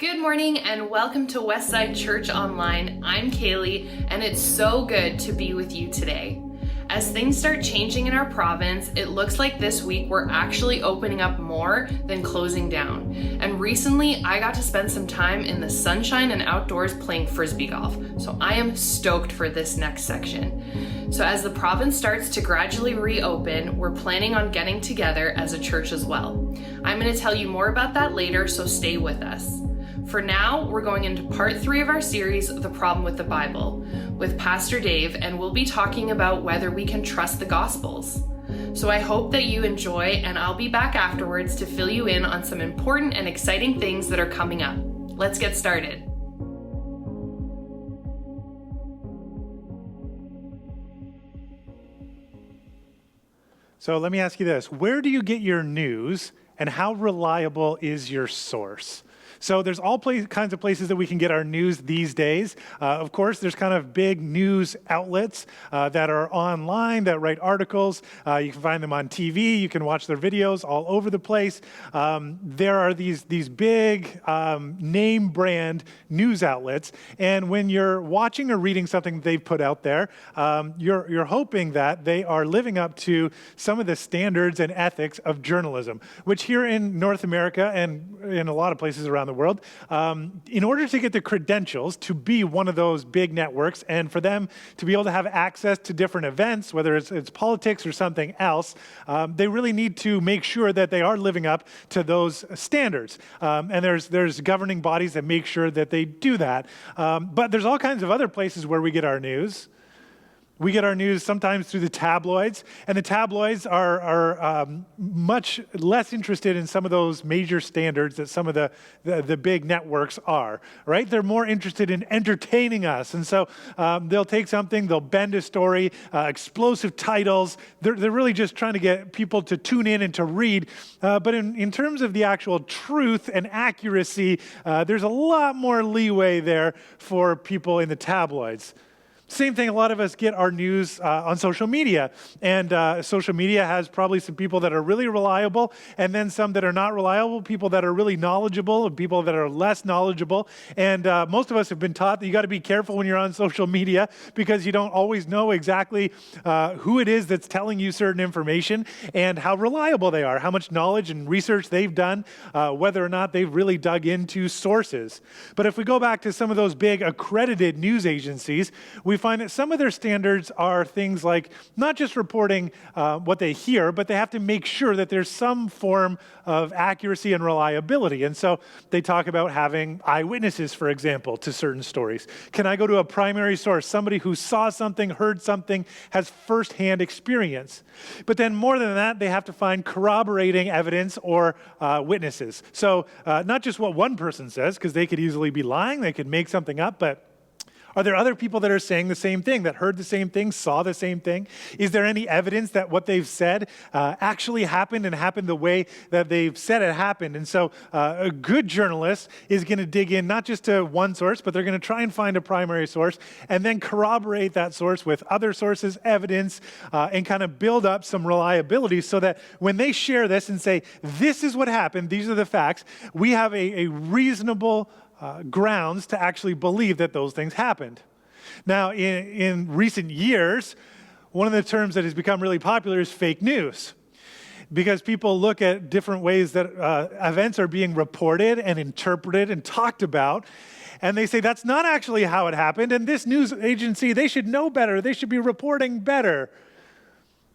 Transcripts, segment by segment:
Good morning and welcome to Westside Church Online. I'm Kaylee and it's so good to be with you today. As things start changing in our province, it looks like this week we're actually opening up more than closing down. And recently I got to spend some time in the sunshine and outdoors playing frisbee golf. So I am stoked for this next section. So as the province starts to gradually reopen, we're planning on getting together as a church as well. I'm going to tell you more about that later, so stay with us. For now, we're going into part 3 of our series, The Problem with the Bible, with Pastor Dave, and we'll be talking about whether we can trust the Gospels. So I hope that you enjoy, and I'll be back afterwards to fill you in on some important and exciting things that are coming up. Let's get started. So let me ask you this. Where do you get your news, and how reliable is your source? So there's all kinds of places that we can get our news these days. Of course, there's kind of big news outlets that are online, that write articles. You can find them on TV. You can watch their videos all over the place. There are these big name brand news outlets. And when you're watching or reading something they've put out there, you're hoping that they are living up to some of the standards and ethics of journalism, which here in North America and in a lot of places around the world, in order to get the credentials to be one of those big networks and for them to be able to have access to different events, whether it's politics or something else, they really need to make sure that they are living up to those standards. And there's governing bodies that make sure that they do that. But there's all kinds of other places where we get our news. We get our news sometimes through the tabloids, and the tabloids are much less interested in some of those major standards that some of the big networks are, right? They're more interested in entertaining us, and so they'll take something, they'll bend a story, explosive titles. They're really just trying to get people to tune in and to read. But in terms of the actual truth and accuracy, there's a lot more leeway there for people in the tabloids. Same thing, a lot of us get our news on social media, and social media has probably some people that are really reliable, and then some that are not reliable, people that are really knowledgeable, and people that are less knowledgeable, and most of us have been taught that you got to be careful when you're on social media because you don't always know exactly who it is that's telling you certain information and how reliable they are, how much knowledge and research they've done, whether or not they've really dug into sources. But if we go back to some of those big accredited news agencies, we find that some of their standards are things like not just reporting what they hear, but they have to make sure that there's some form of accuracy and reliability. And so they talk about having eyewitnesses, for example, to certain stories. Can I go to a primary source, somebody who saw something, heard something, has firsthand experience? But then more than that, they have to find corroborating evidence or witnesses. So not just what one person says, because they could easily be lying, they could make something up, but are there other people that are saying the same thing, that heard the same thing, saw the same thing? Is there any evidence that what they've said actually happened and happened the way that they've said it happened? And so a good journalist is going to dig in not just to one source, but they're going to try and find a primary source and then corroborate that source with other sources, evidence, and kind of build up some reliability so that when they share this and say, this is what happened, these are the facts, we have a reasonable grounds to actually believe that those things happened. Now, in recent years, one of the terms that has become really popular is fake news, because people look at different ways that events are being reported and interpreted and talked about, and they say that's not actually how it happened, and this news agency, they should know better, they should be reporting better.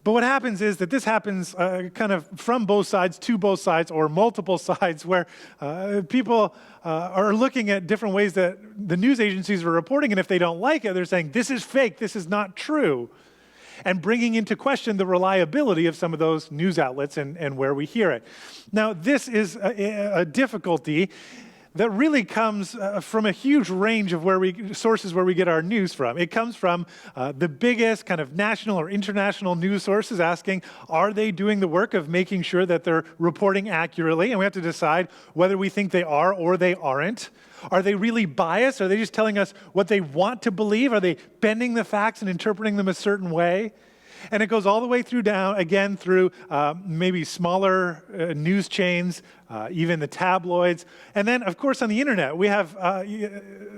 But what happens is that this happens kind of from both sides to both sides or multiple sides where people are looking at different ways that the news agencies are reporting, and if they don't like it, they're saying, this is fake, this is not true, and bringing into question the reliability of some of those news outlets and where we hear it. Now, this is a difficulty that really comes from a huge range of sources where we get our news from. It comes from the biggest kind of national or international news sources asking, are they doing the work of making sure that they're reporting accurately? And we have to decide whether we think they are or they aren't. Are they really biased? Are they just telling us what they want to believe? Are they bending the facts and interpreting them a certain way? And it goes all the way through maybe smaller news chains, even the tabloids. And then, of course, on the internet, we have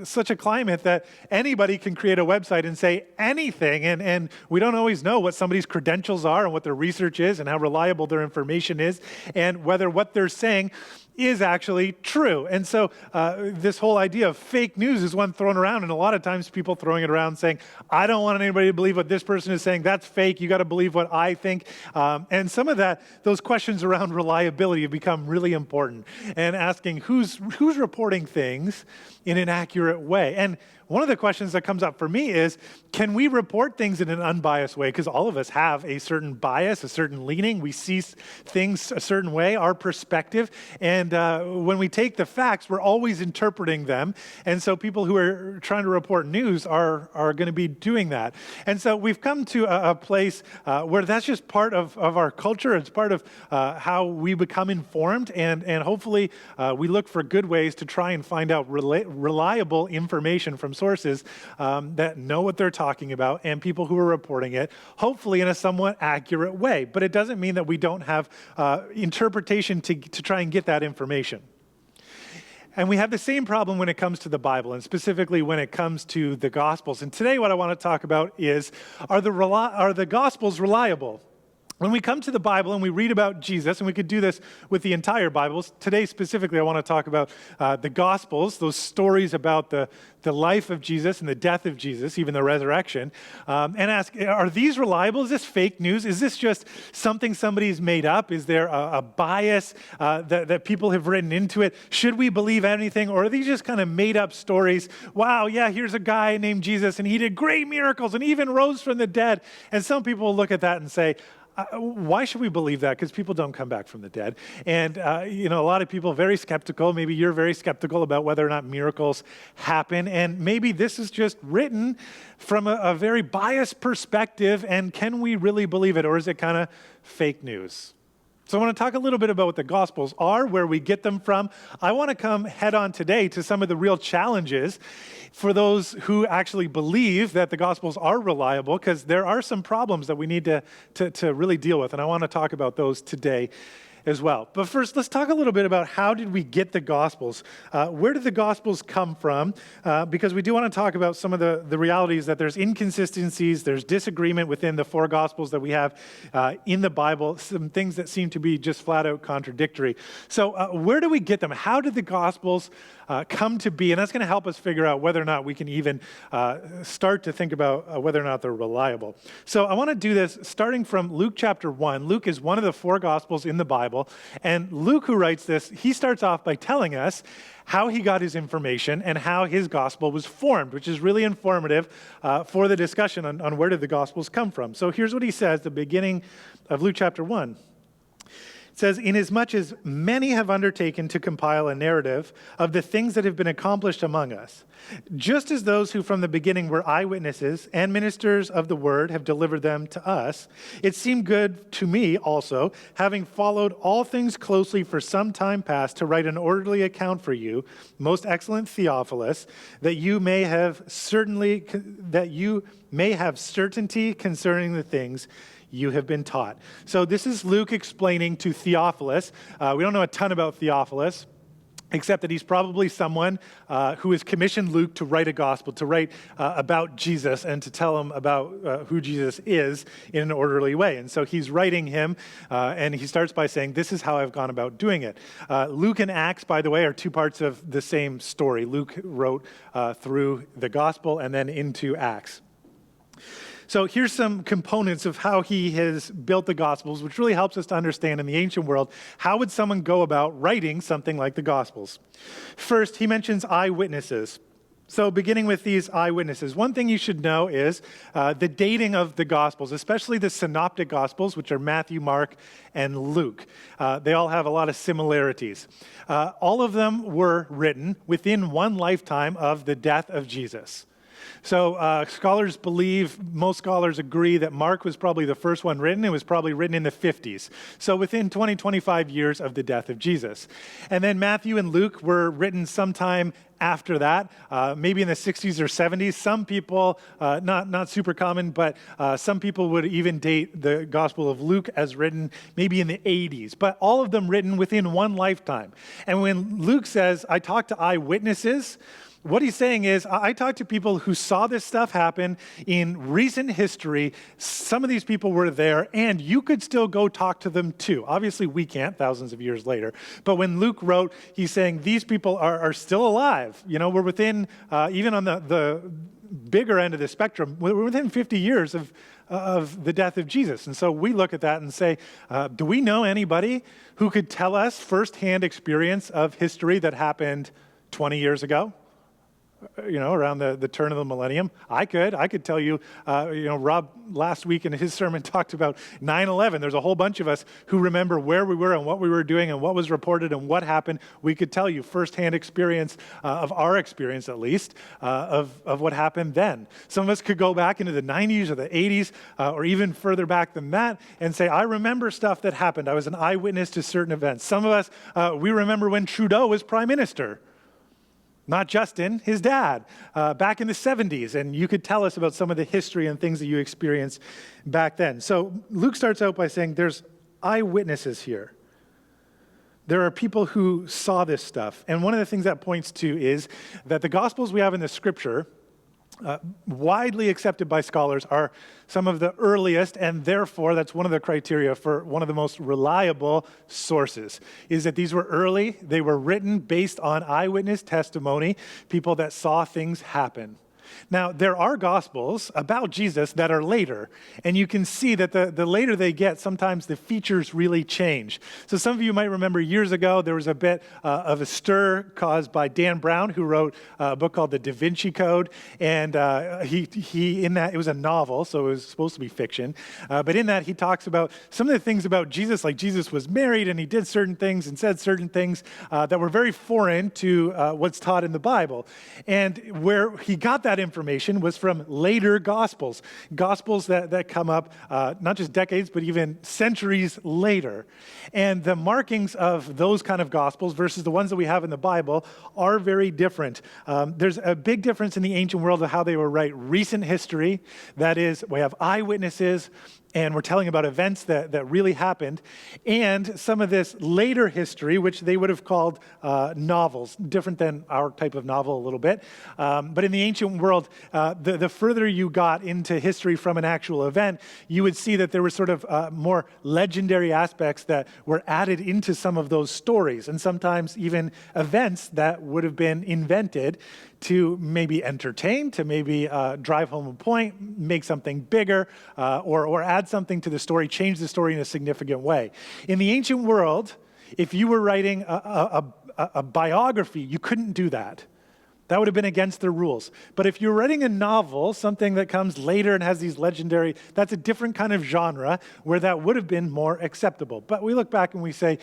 such a climate that anybody can create a website and say anything, and we don't always know what somebody's credentials are and what their research is and how reliable their information is, and whether what they're saying is actually true. And so this whole idea of fake news is one thrown around, and a lot of times people throwing it around saying, I don't want anybody to believe what this person is saying. That's fake. You got to believe what I think. And some of those questions around reliability have become really important, and asking who's reporting things in an accurate way. And one of the questions that comes up for me is, can we report things in an unbiased way? Because all of us have a certain bias, a certain leaning. We see things a certain way, our perspective. And when we take the facts, we're always interpreting them. And so people who are trying to report news are going to be doing that. And so we've come to a place where that's just part of our culture. It's part of how we become informed. And hopefully we look for good ways to try and find out reliable information from sources that know what they're talking about and people who are reporting it, hopefully in a somewhat accurate way. But it doesn't mean that we don't have interpretation to try and get that information. And we have the same problem when it comes to the Bible, and specifically when it comes to the Gospels. And today what I want to talk about is, are the Gospels reliable? When we come to the Bible and we read about Jesus, and we could do this with the entire Bible, today specifically I want to talk about the Gospels, those stories about the life of Jesus and the death of Jesus, even the resurrection, and ask, are these reliable? Is this fake news? Is this just something somebody's made up? Is there a bias that people have written into it? Should we believe anything? Or are these just kind of made up stories? Wow, yeah, here's a guy named Jesus and he did great miracles and even rose from the dead. And some people will look at that and say, why should we believe that? Because people don't come back from the dead. And, a lot of people are very skeptical. Maybe you're very skeptical about whether or not miracles happen. And maybe this is just written from a very biased perspective. And can we really believe it? Or is it kind of fake news? So I want to talk a little bit about what the Gospels are, where we get them from. I want to come head on today to some of the real challenges for those who actually believe that the Gospels are reliable, because there are some problems that we need to really deal with, and I want to talk about those today as well. But first, let's talk a little bit about how did we get the Gospels? Where did the Gospels come from? Because we do want to talk about some of the realities that there's inconsistencies, there's disagreement within the four Gospels that we have in the Bible, some things that seem to be just flat out contradictory. So where do we get them? How did the Gospels come to be? And that's going to help us figure out whether or not we can even start to think about whether or not they're reliable. So I want to do this starting from Luke chapter 1. Luke is one of the four Gospels in the Bible. And Luke, who writes this, he starts off by telling us how he got his information and how his gospel was formed, which is really informative for the discussion on where did the Gospels come from. So here's what he says at the beginning of Luke chapter 1. It says, inasmuch as many have undertaken to compile a narrative of the things that have been accomplished among us, just as those who from the beginning were eyewitnesses and ministers of the word have delivered them to us, it seemed good to me also, having followed all things closely for some time past, to write an orderly account for you, most excellent Theophilus, that you may have certainty concerning the things you have been taught. So this is Luke explaining to Theophilus. We don't know a ton about Theophilus, except that he's probably someone who has commissioned Luke to write a gospel, to write about Jesus and to tell him about who Jesus is in an orderly way. And so he's writing him, and he starts by saying, this is how I've gone about doing it. Luke and Acts, by the way, are two parts of the same story. Luke wrote through the gospel and then into Acts. So here's some components of how he has built the Gospels, which really helps us to understand in the ancient world, how would someone go about writing something like the Gospels? First, he mentions eyewitnesses. So beginning with these eyewitnesses, one thing you should know is the dating of the Gospels, especially the synoptic Gospels, which are Matthew, Mark, and Luke. They all have a lot of similarities. All of them were written within one lifetime of the death of Jesus. So scholars believe, most scholars agree that Mark was probably the first one written. It was probably written in the 50s. So within 20, 25 years of the death of Jesus. And then Matthew and Luke were written sometime after that, maybe in the 60s or 70s. Some people, not super common, but some people would even date the Gospel of Luke as written maybe in the 80s. But all of them written within one lifetime. And when Luke says, I talked to eyewitnesses, what he's saying is, I talked to people who saw this stuff happen in recent history. Some of these people were there, and you could still go talk to them too. Obviously, we can't, thousands of years later. But when Luke wrote, he's saying these people are still alive. You know, we're within, even on the bigger end of the spectrum, we're within 50 years of the death of Jesus. And so we look at that and say, do we know anybody who could tell us firsthand experience of history that happened 20 years ago? You know, around the turn of the millennium. I could tell you, Rob last week in his sermon talked about 9/11. There's a whole bunch of us who remember where we were and what we were doing and what was reported and what happened. We could tell you firsthand experience of our experience, at least, of what happened then. Some of us could go back into the 90s or the 80s or even further back than that and say, I remember stuff that happened. I was an eyewitness to certain events. Some of us, we remember when Trudeau was prime minister. Not Justin, his dad, back in the 70s. And you could tell us about some of the history and things that you experienced back then. So Luke starts out by saying there's eyewitnesses here. There are people who saw this stuff. And one of the things that points to is that the Gospels we have in the Scripture, widely accepted by scholars, are some of the earliest, and therefore that's one of the criteria for one of the most reliable sources, is that these were early, they were written based on eyewitness testimony, people that saw things happen. Now, there are Gospels about Jesus that are later, and you can see that the later they get, sometimes the features really change. So some of you might remember years ago, there was a bit of a stir caused by Dan Brown, who wrote a book called The Da Vinci Code, and he in that, it was a novel, so it was supposed to be fiction, but in that he talks about some of the things about Jesus, like Jesus was married, and he did certain things and said certain things that were very foreign to what's taught in the Bible. And where he got that information was from later Gospels that come up not just decades, but even centuries later. And the markings of those kind of Gospels versus the ones that we have in the Bible are very different. There's a big difference in the ancient world of how they would write recent history. That is, we have eyewitnesses, and we're telling about events that really happened, and some of this later history, which they would have called novels, different than our type of novel a little bit. But in the ancient world, the further you got into history from an actual event, you would see that there were sort of more legendary aspects that were added into some of those stories, and sometimes even events that would have been invented to maybe entertain, to maybe drive home a point, make something bigger, or add something to the story, change the story in a significant way. In the ancient world, if you were writing a biography, you couldn't do that. That would have been against their rules. But if you're writing a novel, something that comes later and has these legendary, that's a different kind of genre where that would have been more acceptable. But we look back and we say,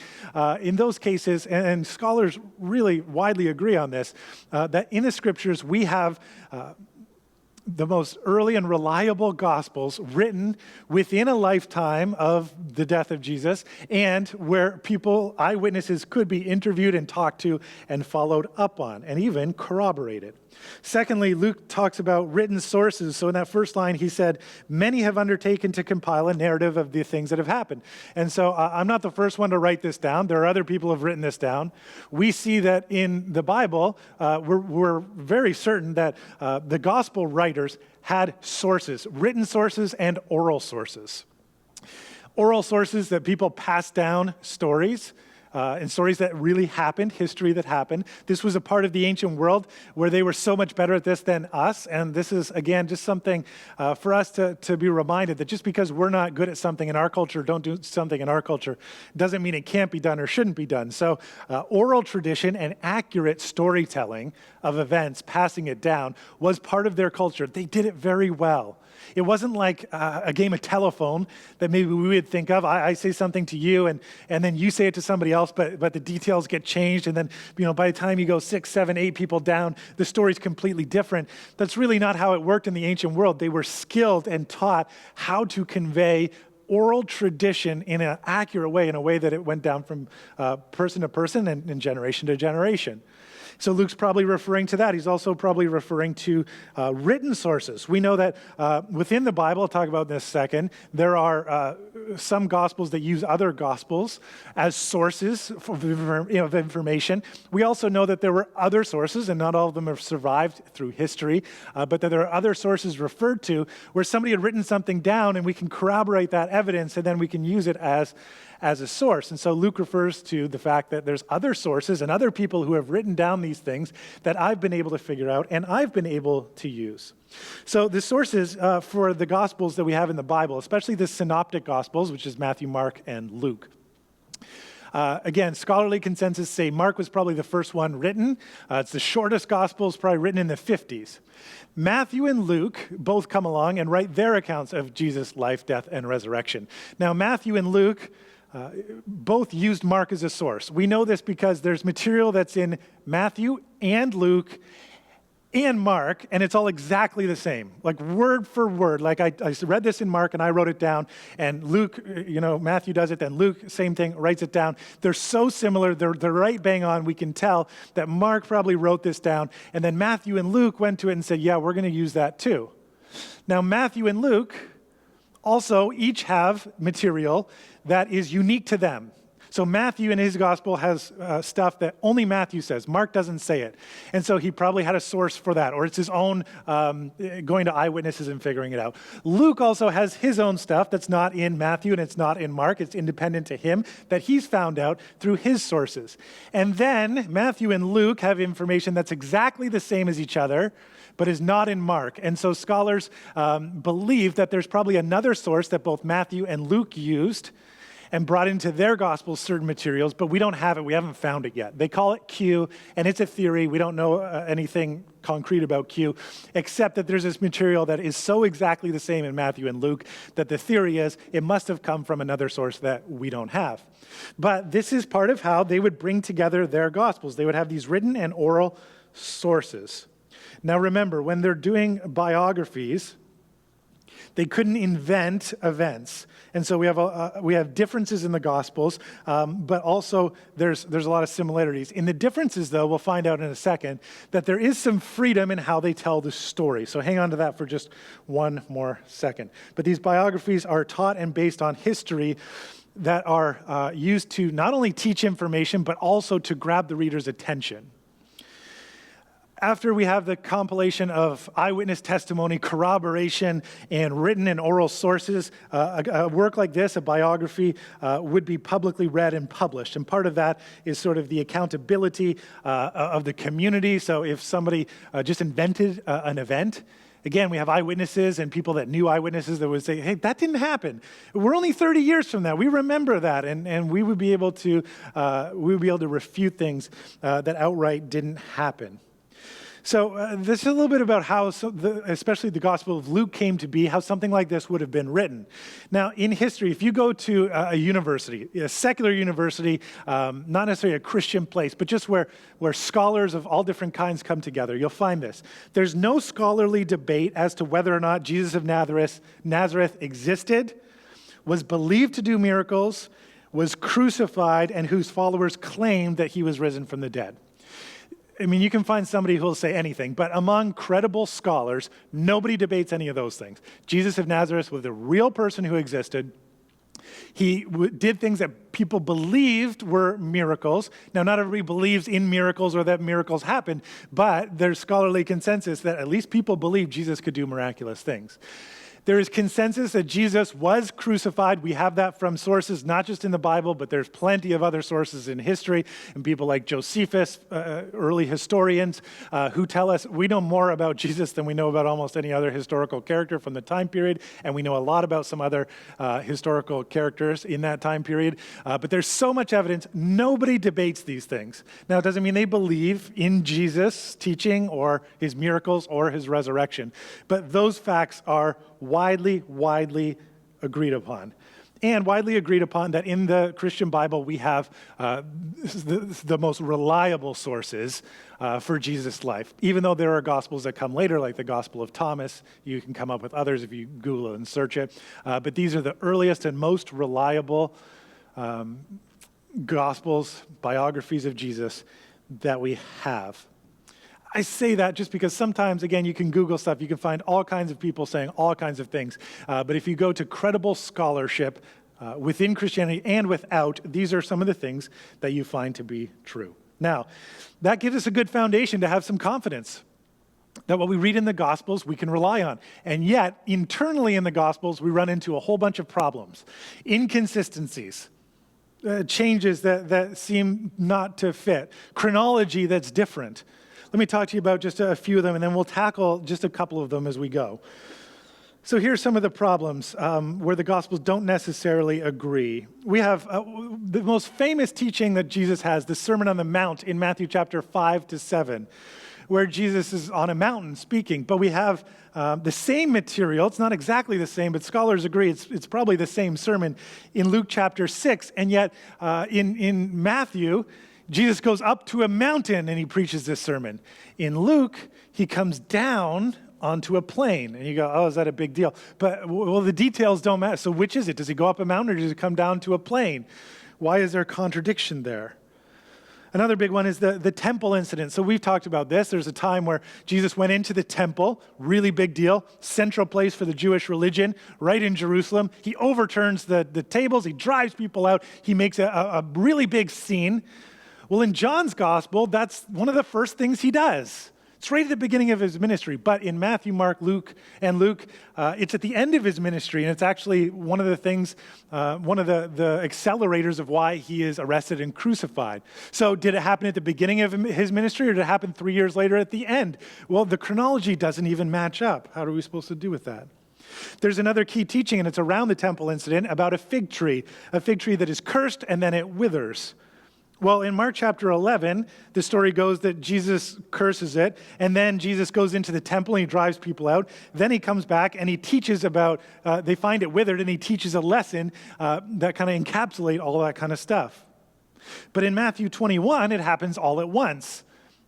in those cases, and scholars really widely agree on this, that in the Scriptures we have the most early and reliable Gospels written within a lifetime of the death of Jesus, and where people, eyewitnesses, could be interviewed and talked to and followed up on and even corroborated. Secondly, Luke talks about written sources. So in that first line, he said, many have undertaken to compile a narrative of the things that have happened. And so I'm not the first one to write this down. There are other people who have written this down. We see that in the Bible, we're very certain that the gospel writers had sources, written sources and oral sources. Oral sources that people passed down stories, and stories that really happened, history that happened. This was a part of the ancient world where they were so much better at this than us. And this is, again, just something for us to be reminded that just because we're not good at something in our culture, don't do something in our culture, doesn't mean it can't be done or shouldn't be done. So oral tradition and accurate storytelling of events, passing it down, was part of their culture. They did it very well. It wasn't like a game of telephone that maybe we would think of. I say something to you, and then you say it to somebody else, else, but the details get changed. And then, by the time you go 6, 7, 8 people down, the story's completely different. That's really not how it worked in the ancient world. They were skilled and taught how to convey oral tradition in an accurate way, in a way that it went down from person to person and generation to generation. So Luke's probably referring to that. He's also probably referring to written sources. We know that within the Bible, I'll talk about in a second, there are some gospels that use other gospels as sources of information. We also know that there were other sources, and not all of them have survived through history, but that there are other sources referred to where somebody had written something down, and we can corroborate that evidence, and then we can use it as a source. And so Luke refers to the fact that there's other sources and other people who have written down these things that I've been able to figure out and I've been able to use. So the sources for the Gospels that we have in the Bible, especially the Synoptic Gospels, which is Matthew, Mark, and Luke. Again, scholarly consensus say Mark was probably the first one written. It's the shortest gospel, it's probably written in the 50s. Matthew and Luke both come along and write their accounts of Jesus' life, death, and resurrection. Now, Matthew and Luke both used Mark as a source. We know this because there's material that's in Matthew and Luke and Mark, and it's all exactly the same, like word for word. Like I read this in Mark and I wrote it down, and Luke, Matthew does it, then Luke, same thing, writes it down. They're so similar, they're right bang on. We can tell that Mark probably wrote this down, and then Matthew and Luke went to it and said, yeah, we're going to use that too. Now, Matthew and Luke also each have material that is unique to them. So Matthew in his gospel has stuff that only Matthew says. Mark doesn't say it. And so he probably had a source for that, or it's his own going to eyewitnesses and figuring it out. Luke also has his own stuff that's not in Matthew and it's not in Mark. It's independent to him that he's found out through his sources. And then Matthew and Luke have information that's exactly the same as each other, but is not in Mark. And so scholars believe that there's probably another source that both Matthew and Luke used and brought into their gospels certain materials, but we don't have it. We haven't found it yet. They call it Q, and it's a theory. We don't know anything concrete about Q, except that there's this material that is so exactly the same in Matthew and Luke that the theory is it must have come from another source that we don't have. But this is part of how they would bring together their gospels. They would have these written and oral sources. Now remember, when they're doing biographies, they couldn't invent events. And so we have differences in the Gospels, but also there's a lot of similarities. In the differences, though, we'll find out in a second, that there is some freedom in how they tell the story. So hang on to that for just one more second. But these biographies are taught and based on history that are used to not only teach information, but also to grab the reader's attention. After we have the compilation of eyewitness testimony, corroboration, and written and oral sources, a work like this, a biography, would be publicly read and published. And part of that is sort of the accountability of the community. So if somebody just invented an event, again, we have eyewitnesses and people that knew eyewitnesses that would say, hey, that didn't happen. We're only 30 years from that. We remember that. And we would be able to refute things that outright didn't happen. So this is a little bit about how, especially the Gospel of Luke came to be, how something like this would have been written. Now, in history, if you go to a university, a secular university, not necessarily a Christian place, but just where scholars of all different kinds come together, you'll find this. There's no scholarly debate as to whether or not Jesus of Nazareth existed, was believed to do miracles, was crucified, and whose followers claimed that he was risen from the dead. I mean, you can find somebody who will say anything, but among credible scholars, nobody debates any of those things. Jesus of Nazareth was a real person who existed. He did things that people believed were miracles. Now, not everybody believes in miracles or that miracles happened, but there's scholarly consensus that at least people believe Jesus could do miraculous things. There is consensus that Jesus was crucified. We have that from sources, not just in the Bible, but there's plenty of other sources in history, and people like Josephus, early historians, who tell us we know more about Jesus than we know about almost any other historical character from the time period, and we know a lot about some other historical characters in that time period. But there's so much evidence, nobody debates these things. Now, it doesn't mean they believe in Jesus' teaching or his miracles or his resurrection, but those facts are widely agreed upon. and widely agreed upon that in the Christian Bible we have the most reliable sources for Jesus' life. Even though there are gospels that come later, like the Gospel of Thomas, you can come up with others if you Google it and search it. But these are the earliest and most reliable gospels, biographies of Jesus that we have. I say that just because sometimes, again, you can Google stuff, you can find all kinds of people saying all kinds of things. But if you go to credible scholarship within Christianity and without, these are some of the things that you find to be true. Now, that gives us a good foundation to have some confidence that what we read in the Gospels we can rely on. And yet, internally in the Gospels, we run into a whole bunch of problems, inconsistencies, changes that seem not to fit, chronology that's different. Let me talk to you about just a few of them, and then we'll tackle just a couple of them as we go. So here's some of the problems where the Gospels don't necessarily agree. We have the most famous teaching that Jesus has, the Sermon on the Mount in Matthew chapter 5 to 7, where Jesus is on a mountain speaking. But we have the same material. It's not exactly the same, but scholars agree it's probably the same sermon in Luke chapter 6. And yet in Matthew, Jesus goes up to a mountain and he preaches this sermon. In Luke, he comes down onto a plain. And you go, oh, is that a big deal? But, well, the details don't matter. So which is it? Does he go up a mountain or does he come down to a plain? Why is there a contradiction there? Another big one is the temple incident. So we've talked about this. There's a time where Jesus went into the temple, really big deal, central place for the Jewish religion, right in Jerusalem. He overturns the tables. He drives people out. He makes a really big scene. Well, in John's gospel, that's one of the first things he does. It's right at the beginning of his ministry. But in Matthew, Mark, Luke, it's at the end of his ministry. And it's actually one of the things, one of the accelerators of why he is arrested and crucified. So did it happen at the beginning of his ministry or did it happen 3 years later at the end? Well, the chronology doesn't even match up. How are we supposed to do with that? There's another key teaching, and it's around the temple incident, about a fig tree that is cursed and then it withers. Well, in Mark chapter 11, the story goes that Jesus curses it, and then Jesus goes into the temple and he drives people out. Then he comes back and he teaches about, they find it withered, and he teaches a lesson that kind of encapsulate all that kind of stuff. But in Matthew 21, it happens all at once.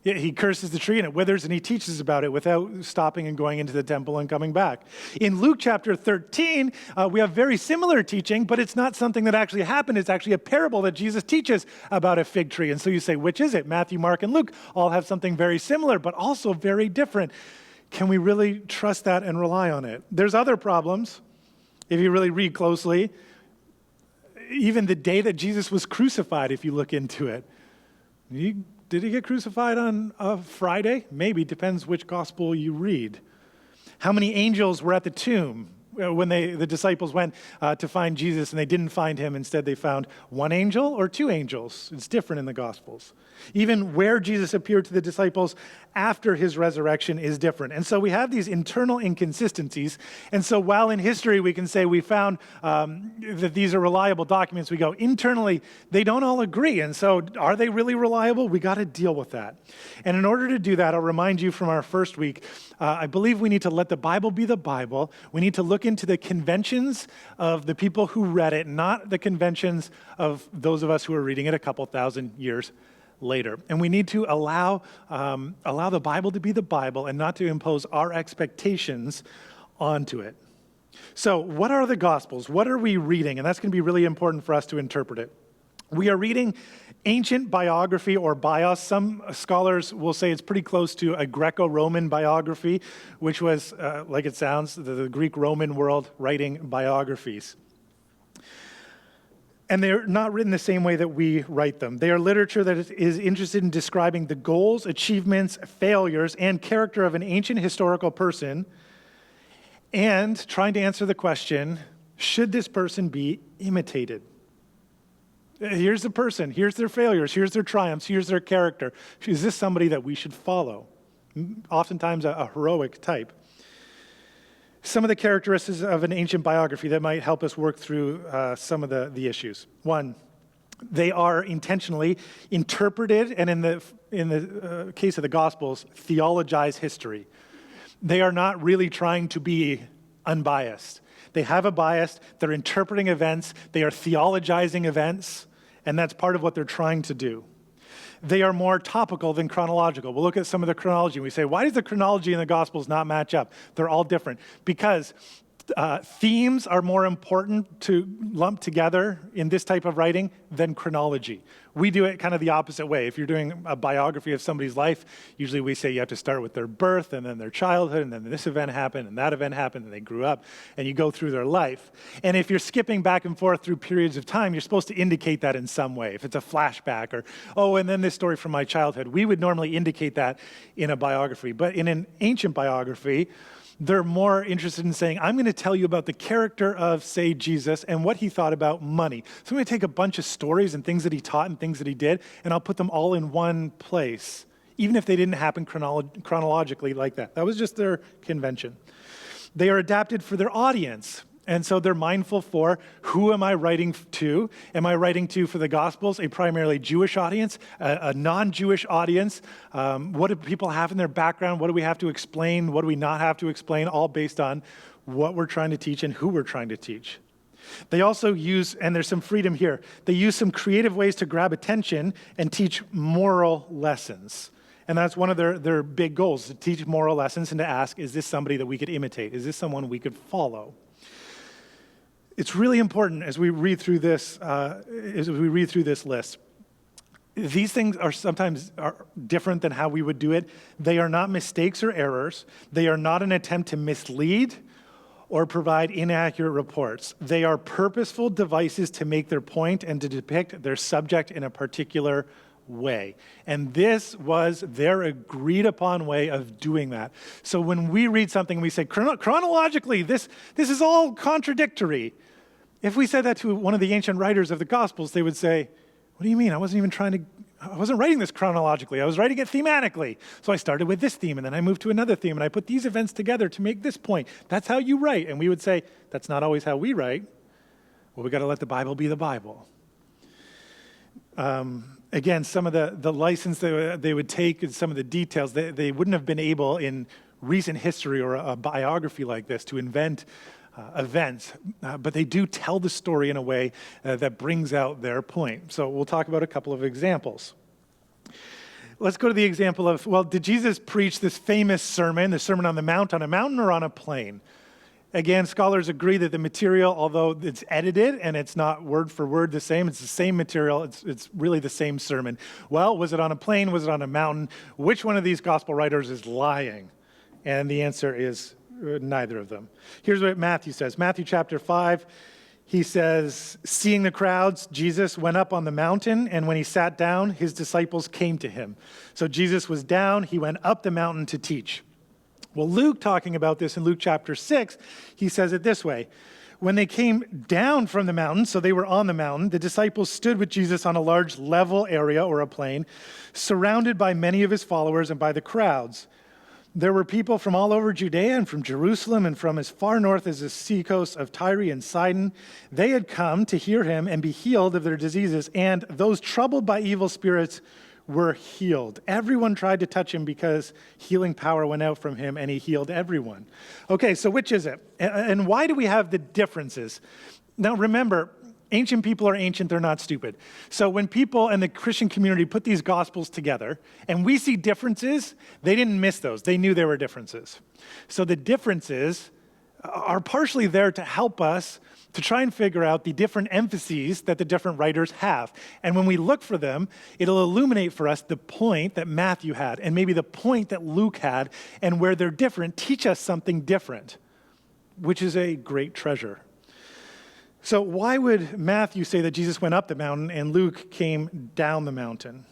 He curses the tree and it withers, and he teaches about it without stopping and going into the temple and coming back. In Luke chapter 13, we have very similar teaching, but it's not something that actually happened. It's actually a parable that Jesus teaches about a fig tree. And so you say, which is it? Matthew, Mark, and Luke all have something very similar, but also very different. Can we really trust that and rely on it? There's other problems, if you really read closely. Even the day that Jesus was crucified, if you look into it. Did he get crucified on a Friday? Maybe, depends which gospel you read. How many angels were at the tomb when the disciples went to find Jesus and they didn't find him? Instead, they found one angel or two angels. It's different in the Gospels. Even where Jesus appeared to the disciples after his resurrection is different. And so we have these internal inconsistencies. And so while in history we can say we found that these are reliable documents, we go internally, they don't all agree. And so are they really reliable? We got to deal with that. And in order to do that, I'll remind you from our first week, I believe we need to let the Bible be the Bible. We need to look into the conventions of the people who read it, not the conventions of those of us who are reading it a couple thousand years later. And we need to allow the Bible to be the Bible and not to impose our expectations onto it. So what are the Gospels? What are we reading? And that's going to be really important for us to interpret it. We are reading ancient biography or bios. Some scholars will say it's pretty close to a Greco-Roman biography, which was, like it sounds, the Greek-Roman world writing biographies. And they're not written the same way that we write them. They are literature that is interested in describing the goals, achievements, failures, and character of an ancient historical person and trying to answer the question, should this person be imitated? Here's the person, here's their failures, here's their triumphs, here's their character. Is this somebody that we should follow? Oftentimes a heroic type. Some of the characteristics of an ancient biography that might help us work through some of the issues. One, they are intentionally interpreted, and in the case of the Gospels, theologize history. They are not really trying to be unbiased. They have a bias. They're interpreting events. They are theologizing events. And that's part of what they're trying to do. They are more topical than chronological. We'll look at some of the chronology and we say, why does the chronology in the Gospels not match up? They're all different. Because themes are more important to lump together in this type of writing than chronology. We do it kind of the opposite way. If you're doing a biography of somebody's life, usually we say you have to start with their birth and then their childhood and then this event happened and that event happened and they grew up and you go through their life. And if you're skipping back and forth through periods of time, you're supposed to indicate that in some way. If it's a flashback or, oh, and then this story from my childhood, we would normally indicate that in a biography. But in an ancient biography, they're more interested in saying, I'm going to tell you about the character of, say, Jesus and what he thought about money. So I'm going to take a bunch of stories and things that he taught and things that he did, and I'll put them all in one place, even if they didn't happen chronologically like that. That was just their convention. They are adapted for their audience. And so they're mindful for, who am I writing to? Am I writing to, for the Gospels, a primarily Jewish audience, a non-Jewish audience? What do people have in their background? What do we have to explain? What do we not have to explain? All based on what we're trying to teach and who we're trying to teach. They also use, and there's some freedom here, they use some creative ways to grab attention and teach moral lessons. And that's one of their big goals, to teach moral lessons and to ask, is this somebody that we could imitate? Is this someone we could follow? It's really important as we read through this list. These things are sometimes different than how we would do it. They are not mistakes or errors. They are not an attempt to mislead or provide inaccurate reports. They are purposeful devices to make their point and to depict their subject in a particular way. And this was their agreed upon way of doing that. So when we read something and we say, chronologically, this is all contradictory. If we said that to one of the ancient writers of the Gospels, they would say, what do you mean? I wasn't writing this chronologically. I was writing it thematically. So I started with this theme, and then I moved to another theme, and I put these events together to make this point. That's how you write. And we would say, that's not always how we write. Well, we got to let the Bible be the Bible. Again, some of the license they would take and some of the details, they wouldn't have been able in recent history or a biography like this to invent events, but they do tell the story in a way that brings out their point. So we'll talk about a couple of examples. Let's go to the example of, well, did Jesus preach this famous sermon, the Sermon on the Mount, on a mountain or on a plain? Again, scholars agree that the material, although it's edited and it's not word for word the same, it's the same material, it's really the same sermon. Well, was it on a plain? Was it on a mountain? Which one of these gospel writers is lying? And the answer is neither of them. Here's what Matthew says. Matthew chapter 5, he says, seeing the crowds, Jesus went up on the mountain, and when he sat down, his disciples came to him. So Jesus was down, he went up the mountain to teach. Well, Luke, talking about this in Luke chapter 6, he says it this way. When they came down from the mountain, so they were on the mountain, the disciples stood with Jesus on a large level area or a plain, surrounded by many of his followers and by the crowds. There were people from all over Judea and from Jerusalem and from as far north as the seacoast of Tyre and Sidon. They had come to hear him and be healed of their diseases, and those troubled by evil spirits were healed. Everyone tried to touch him because healing power went out from him, and he healed everyone. Okay, so which is it? And why do we have the differences? Now remember, ancient people are ancient, they're not stupid. So when people and the Christian community put these gospels together and we see differences, they didn't miss those. They knew there were differences. So the differences are partially there to help us to try and figure out the different emphases that the different writers have. And when we look for them, it'll illuminate for us the point that Matthew had and maybe the point that Luke had, and where they're different, teach us something different, which is a great treasure. So why would Matthew say that Jesus went up the mountain and Luke came down the mountain?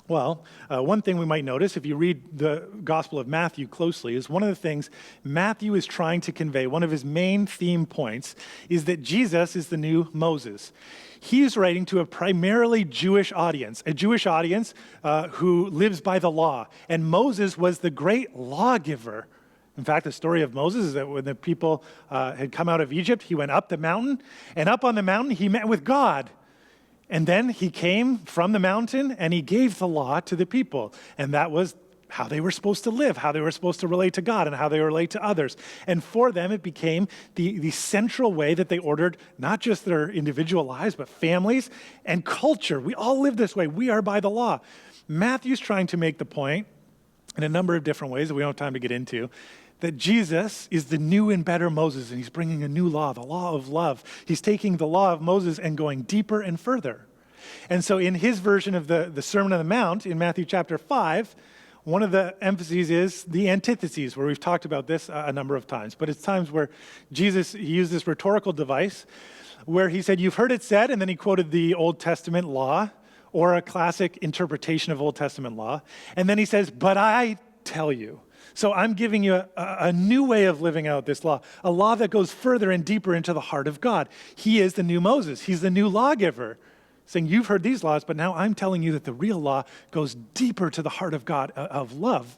Well, one thing we might notice if you read the Gospel of Matthew closely is one of the things Matthew is trying to convey, one of his main theme points, is that Jesus is the new Moses. He is writing to a primarily Jewish audience, a Jewish audience who lives by the law. And Moses was the great lawgiver. In fact, the story of Moses is that when the people had come out of Egypt, he went up the mountain, and up on the mountain, he met with God. And then he came from the mountain, and he gave the law to the people. And that was how they were supposed to live, how they were supposed to relate to God, and how they relate to others. And for them, it became the central way that they ordered not just their individual lives, but families and culture. We all live this way. We are by the law. Matthew's trying to make the point in a number of different ways that we don't have time to get into, that Jesus is the new and better Moses, and he's bringing a new law, the law of love. He's taking the law of Moses and going deeper and further. And so in his version of the Sermon on the Mount in Matthew chapter 5, one of the emphases is the antitheses, where we've talked about this a number of times. But it's times where Jesus, he used this rhetorical device where he said, you've heard it said, and then he quoted the Old Testament law, or a classic interpretation of Old Testament law. And then he says, but I tell you. So I'm giving you a new way of living out this law, a law that goes further and deeper into the heart of God. He is the new Moses. He's the new lawgiver, saying, you've heard these laws, but now I'm telling you that the real law goes deeper to the heart of God, of love.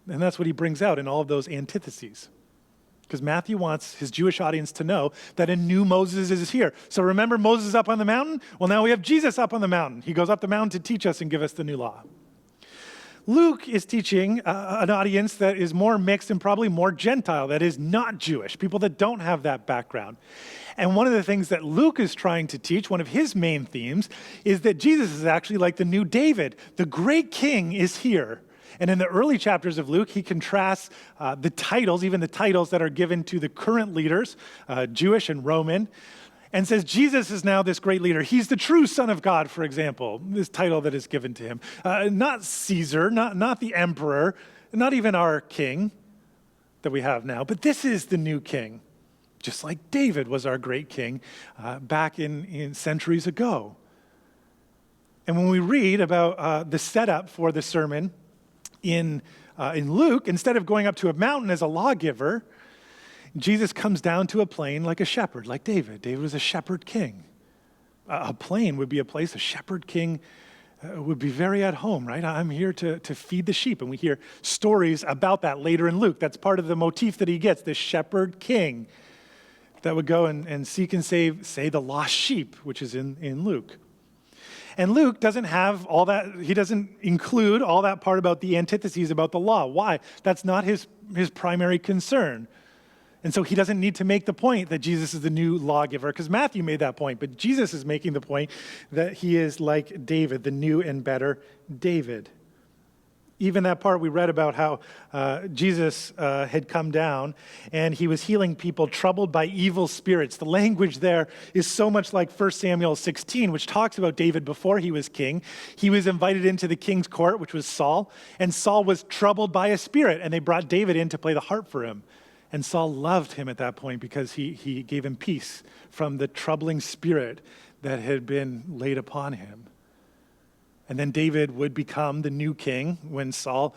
And that's what he brings out in all of those antitheses. Because Matthew wants his Jewish audience to know that a new Moses is here. So remember Moses up on the mountain? Well, now we have Jesus up on the mountain. He goes up the mountain to teach us and give us the new law. Luke is teaching an audience that is more mixed and probably more Gentile, that is not Jewish, people that don't have that background. And one of the things that Luke is trying to teach, one of his main themes, is that Jesus is actually like the new David. The great king is here. And in the early chapters of Luke, he contrasts the titles, even the titles that are given to the current leaders, Jewish and Roman, and says Jesus is now this great leader. He's the true Son of God, for example, this title that is given to him. Not Caesar, not the emperor, not even our king that we have now, but this is the new king, just like David was our great king back in centuries ago. And when we read about the setup for the sermon in Luke, instead of going up to a mountain as a lawgiver, Jesus comes down to a plain like a shepherd, like David. David was a shepherd king. A plain would be a place a shepherd king would be very at home, right? I'm here to feed the sheep. And we hear stories about that later in Luke. That's part of the motif that he gets, this shepherd king that would go and seek and save, say, the lost sheep, which is in Luke. And Luke doesn't have all that, he doesn't include all that part about the antitheses about the law. Why? That's not his primary concern. And so he doesn't need to make the point that Jesus is the new lawgiver, because Matthew made that point, but Jesus is making the point that he is like David, the new and better David. Even that part we read about how Jesus had come down and he was healing people troubled by evil spirits. The language there is so much like 1 Samuel 16, which talks about David before he was king. He was invited into the king's court, which was Saul, and Saul was troubled by a spirit, and they brought David in to play the harp for him. And Saul loved him at that point because he gave him peace from the troubling spirit that had been laid upon him. And then David would become the new king when Saul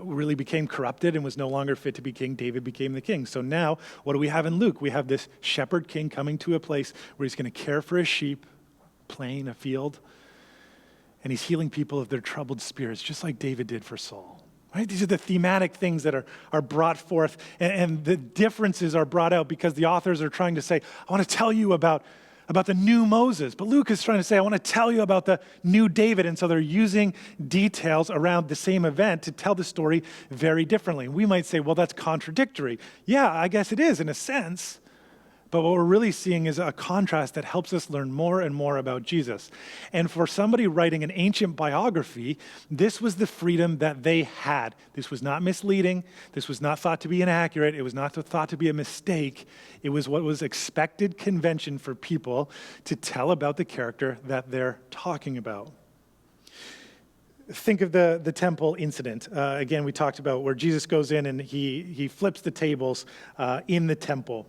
really became corrupted and was no longer fit to be king. David became the king. So now, what do we have in Luke? We have this shepherd king coming to a place where he's going to care for his sheep, plain, a field, and he's healing people of their troubled spirits, just like David did for Saul. Right? These are the thematic things that are brought forth, and the differences are brought out because the authors are trying to say, I want to tell you about the new Moses. But Luke is trying to say, I want to tell you about the new David. And so they're using details around the same event to tell the story very differently. We might say, well, that's contradictory. Yeah, I guess it is in a sense. But what we're really seeing is a contrast that helps us learn more and more about Jesus. And for somebody writing an ancient biography, this was the freedom that they had. This was not misleading. This was not thought to be inaccurate. It was not thought to be a mistake. It was what was expected convention for people to tell about the character that they're talking about. Think of the temple incident. Again, we talked about where Jesus goes in and he flips the tables in the temple.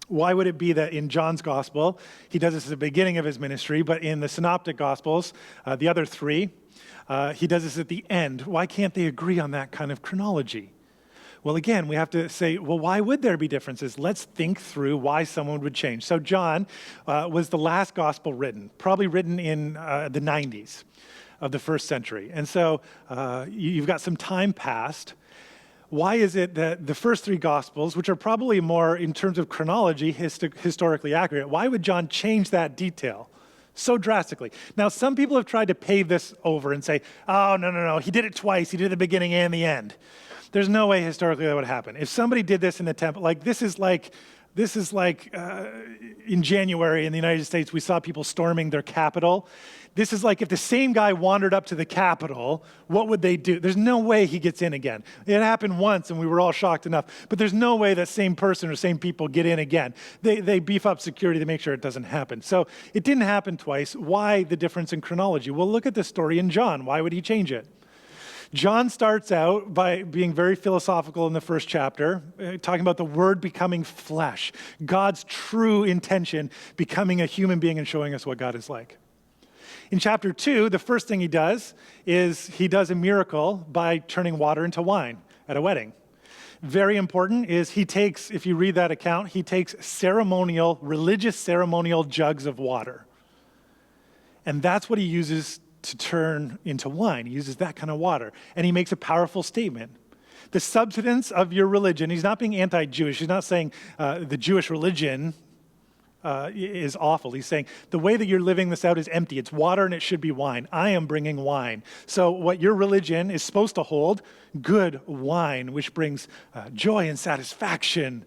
Why would it be that in John's gospel, he does this at the beginning of his ministry, but in the synoptic gospels, the other three, he does this at the end? Why can't they agree on that kind of chronology? Well, again, we have to say, well, why would there be differences? Let's think through why someone would change. So John was the last gospel written, probably written in the 90s of the first century. And so you've got some time passed. Why is it that the first three Gospels, which are probably more in terms of chronology historically accurate, why would John change that detail so drastically. Now, some people have tried to pave this over and say, oh, no, he did it twice. He did it at the beginning and the end. There's no way historically that would happen. If somebody did this in the temple, this is like in January in the United States, we saw people storming their Capitol. This is like if the same guy wandered up to the Capitol, what would they do? There's no way he gets in again. It happened once and we were all shocked enough, but there's no way that same person or same people get in again. They beef up security to make sure it doesn't happen. So it didn't happen twice. Why the difference in chronology? Well, look at the story in John. Why would he change it? John starts out by being very philosophical in the first chapter, talking about the Word becoming flesh, God's true intention becoming a human being and showing us what God is like. In chapter 2, the first thing he does is he does a miracle by turning water into wine at a wedding. Very important is he takes, if you read that account, he takes religious ceremonial jugs of water. And that's what he uses to turn into wine. He uses that kind of water. And he makes a powerful statement. The substance of your religion, he's not being anti-Jewish. He's not saying the Jewish religion is awful. He's saying the way that you're living this out is empty. It's water and it should be wine. I am bringing wine. So what your religion is supposed to hold, good wine, which brings joy and satisfaction.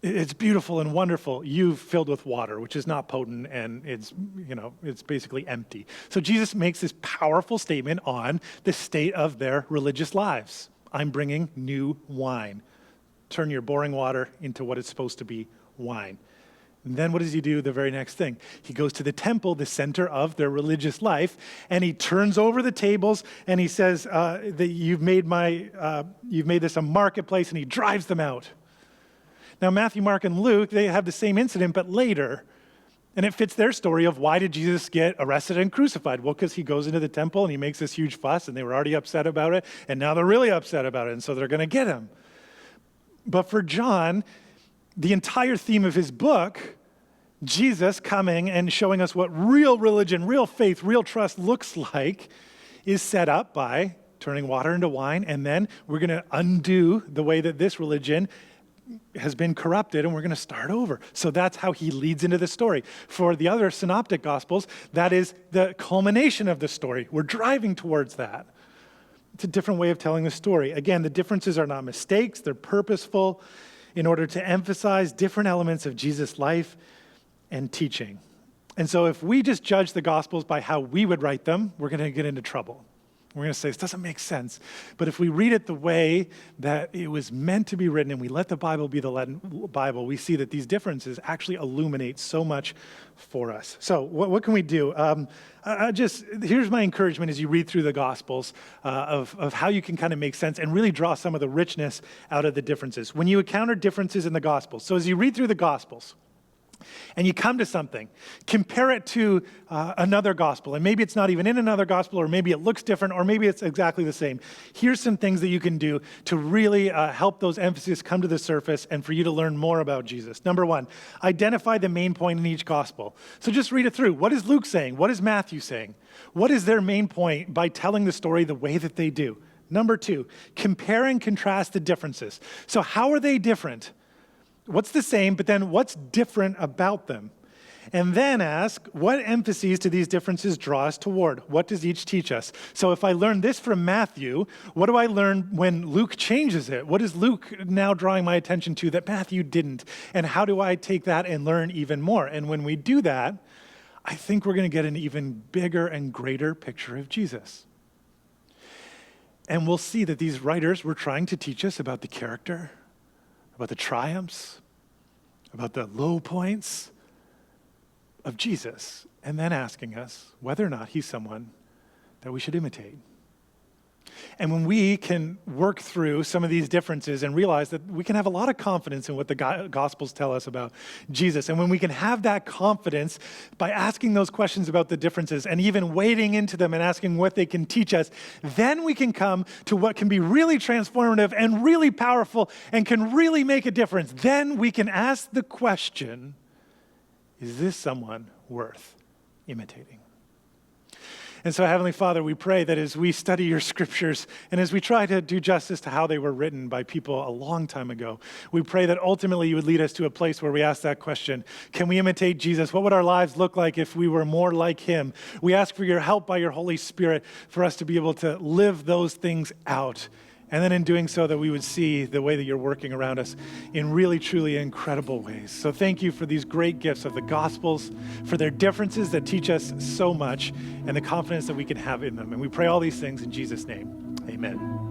It's beautiful and wonderful. You've filled with water, which is not potent, and it's basically empty. So Jesus makes this powerful statement on the state of their religious lives. I'm bringing new wine. Turn your boring water into what it's supposed to be, wine. And then what does he do? The very next thing. He goes to the temple, the center of their religious life, and he turns over the tables and he says that you've made this a marketplace, and he drives them out. Now, Matthew, Mark, and Luke, they have the same incident, but later. And it fits their story of why did Jesus get arrested and crucified? Well, because he goes into the temple and he makes this huge fuss, and they were already upset about it, and now they're really upset about it, and so they're going to get him. But for John, the entire theme of his book, Jesus coming and showing us what real religion, real faith, real trust looks like, is set up by turning water into wine, and then we're going to undo the way that this religion has been corrupted, and we're going to start over. So that's how he leads into the story. For the other synoptic gospels, that is the culmination of the story. We're driving towards that. It's a different way of telling the story. Again, the differences are not mistakes. They're purposeful in order to emphasize different elements of Jesus' life and teaching. And so if we just judge the gospels by how we would write them, we're going to get into trouble. We're going to say, this doesn't make sense. But if we read it the way that it was meant to be written, and we let the Bible be the Bible, we see that these differences actually illuminate so much for us. So what can we do? Here's my encouragement as you read through the Gospels of how you can kind of make sense and really draw some of the richness out of the differences. When you encounter differences in the Gospels, so as you read through the Gospels, and you come to something, compare it to another gospel. And maybe it's not even in another gospel, or maybe it looks different, or maybe it's exactly the same. Here's some things that you can do to really help those emphases come to the surface and for you to learn more about Jesus. Number one, identify the main point in each gospel. So just read it through. What is Luke saying? What is Matthew saying? What is their main point by telling the story the way that they do? Number two, compare and contrast the differences. So how are they different? What's the same, but then what's different about them? And then ask, what emphases do these differences draw us toward? What does each teach us? So if I learn this from Matthew, what do I learn when Luke changes it? What is Luke now drawing my attention to that Matthew didn't? And how do I take that and learn even more? And when we do that, I think we're going to get an even bigger and greater picture of Jesus. And we'll see that these writers were trying to teach us about the character, about the triumphs, about the low points of Jesus, and then asking us whether or not he's someone that we should imitate. And when we can work through some of these differences and realize that we can have a lot of confidence in what the Gospels tell us about Jesus, and when we can have that confidence by asking those questions about the differences and even wading into them and asking what they can teach us, then we can come to what can be really transformative and really powerful and can really make a difference. Then we can ask the question, is this someone worth imitating? And so, Heavenly Father, we pray that as we study your scriptures and as we try to do justice to how they were written by people a long time ago, we pray that ultimately you would lead us to a place where we ask that question, can we imitate Jesus? What would our lives look like if we were more like him? We ask for your help by your Holy Spirit for us to be able to live those things out. And then in doing so, that we would see the way that you're working around us in really, truly incredible ways. So thank you for these great gifts of the Gospels, for their differences that teach us so much, and the confidence that we can have in them. And we pray all these things in Jesus' name. Amen.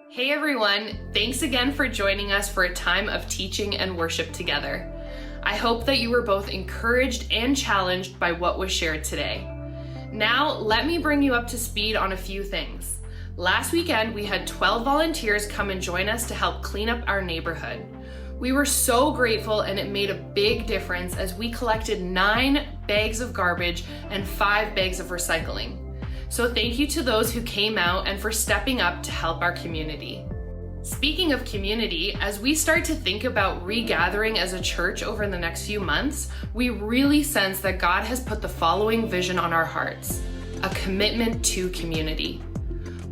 Hey everyone, thanks again for joining us for a time of teaching and worship together. I hope that you were both encouraged and challenged by what was shared today. Now, let me bring you up to speed on a few things. Last weekend, we had 12 volunteers come and join us to help clean up our neighborhood. We were so grateful, and it made a big difference as we collected 9 bags of garbage and 5 bags of recycling. So thank you to those who came out and for stepping up to help our community. Speaking of community, as we start to think about regathering as a church over the next few months, we really sense that God has put the following vision on our hearts: a commitment to community.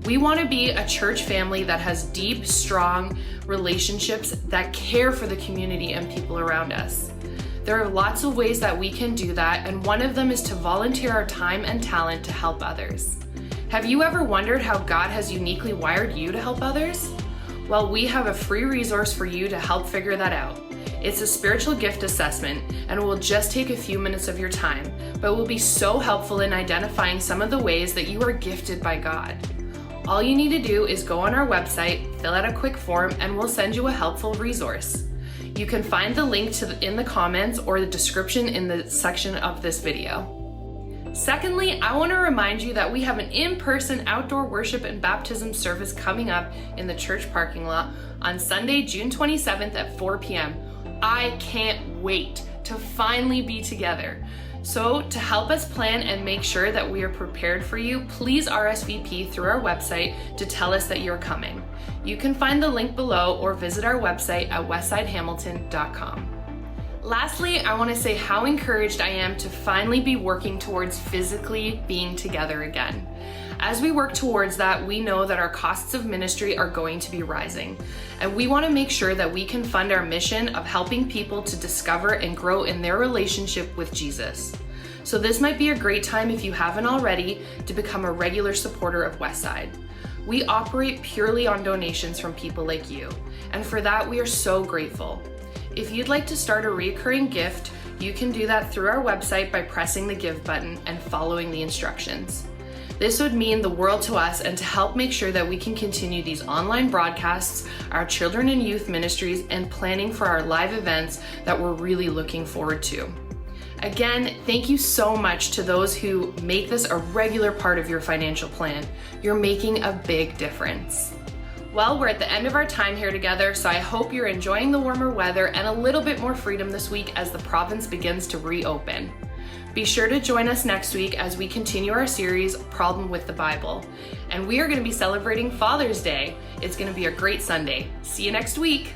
We want to be a church family that has deep, strong relationships that care for the community and people around us. There are lots of ways that we can do that, and one of them is to volunteer our time and talent to help others. Have you ever wondered how God has uniquely wired you to help others? Well, we have a free resource for you to help figure that out. It's a spiritual gift assessment, and it will just take a few minutes of your time, but will be so helpful in identifying some of the ways that you are gifted by God. All you need to do is go on our website, fill out a quick form, and we'll send you a helpful resource. You can find the link in the comments or the description in the section of this video. Secondly, I want to remind you that we have an in-person outdoor worship and baptism service coming up in the church parking lot on Sunday, June 27th at 4 p.m. I can't wait to finally be together. So to help us plan and make sure that we are prepared for you, please RSVP through our website to tell us that you're coming. You can find the link below or visit our website at westsidehamilton.com. Lastly, I want to say how encouraged I am to finally be working towards physically being together again. As we work towards that, we know that our costs of ministry are going to be rising, and we want to make sure that we can fund our mission of helping people to discover and grow in their relationship with Jesus. So this might be a great time, if you haven't already, to become a regular supporter of Westside. We operate purely on donations from people like you, and for that we are so grateful. If you'd like to start a recurring gift, you can do that through our website by pressing the Give button and following the instructions. This would mean the world to us and to help make sure that we can continue these online broadcasts, our children and youth ministries, and planning for our live events that we're really looking forward to. Again, thank you so much to those who make this a regular part of your financial plan. You're making a big difference. Well, we're at the end of our time here together, so I hope you're enjoying the warmer weather and a little bit more freedom this week as the province begins to reopen. Be sure to join us next week as we continue our series, Problem with the Bible. And we are going to be celebrating Father's Day. It's going to be a great Sunday. See you next week.